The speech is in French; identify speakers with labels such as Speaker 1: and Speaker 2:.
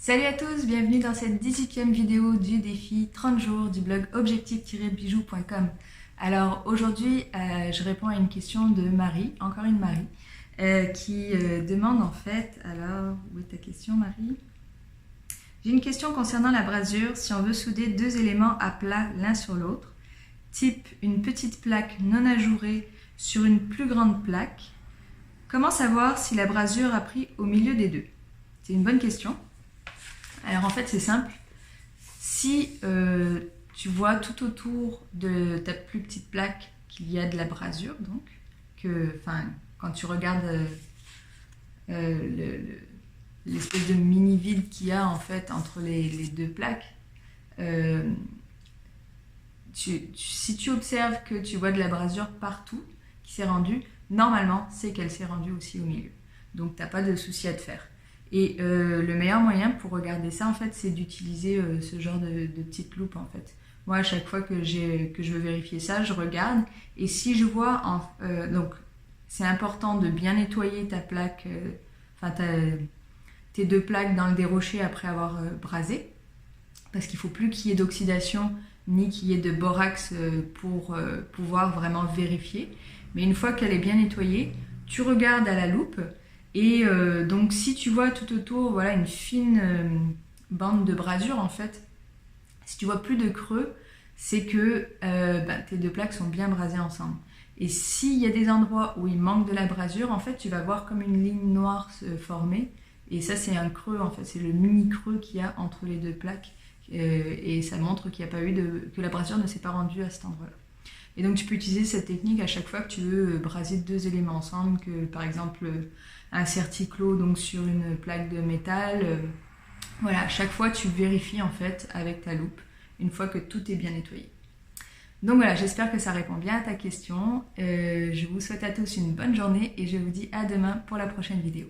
Speaker 1: Salut à tous, bienvenue dans cette 18e vidéo du défi 30 jours du blog objectif-bijou.com. Alors aujourd'hui, je réponds à une question de Marie, encore une Marie, qui demande en fait, alors où est ta question Marie? J'ai une question concernant la brasure, si on veut souder deux éléments à plat l'un sur l'autre, type une petite plaque non ajourée sur une plus grande plaque, comment savoir si la brasure a pris au milieu des deux? C'est une bonne question. Alors en fait c'est simple, si tu vois tout autour de ta plus petite plaque qu'il y a de la brasure, donc quand tu regardes l'espèce de mini vide qu'il y a en fait entre les deux plaques, si tu observes que tu vois de la brasure partout qui s'est rendue, normalement c'est qu'elle s'est rendue aussi au milieu, donc t'as pas de souci à te faire. Et le meilleur moyen pour regarder ça, en fait, c'est d'utiliser ce genre de petite loupe, en fait. Moi, à chaque fois que je veux vérifier ça, je regarde. Et si je vois... donc, c'est important de bien nettoyer ta plaque, tes deux plaques dans le dérocher après avoir brasé. Parce qu'il ne faut plus qu'il y ait d'oxydation, ni qu'il y ait de borax pour pouvoir vraiment vérifier. Mais une fois qu'elle est bien nettoyée, tu regardes à la loupe. Et donc si tu vois tout autour voilà, une fine bande de brasure en fait, si tu vois plus de creux, c'est que tes deux plaques sont bien brasées ensemble. Et s'il y a des endroits où il manque de la brasure, en fait tu vas voir comme une ligne noire se former. Et ça c'est un creux en fait, c'est le mini creux qu'il y a entre les deux plaques. Et ça montre qu'il n'y a pas eu que la brasure ne s'est pas rendue à cet endroit-là. Et donc tu peux utiliser cette technique à chaque fois que tu veux braser deux éléments ensemble, que par exemple un certiclo donc sur une plaque de métal. Voilà, à chaque fois tu vérifies en fait avec ta loupe, une fois que tout est bien nettoyé. Donc voilà, j'espère que ça répond bien à ta question. Je vous souhaite à tous une bonne journée et je vous dis à demain pour la prochaine vidéo.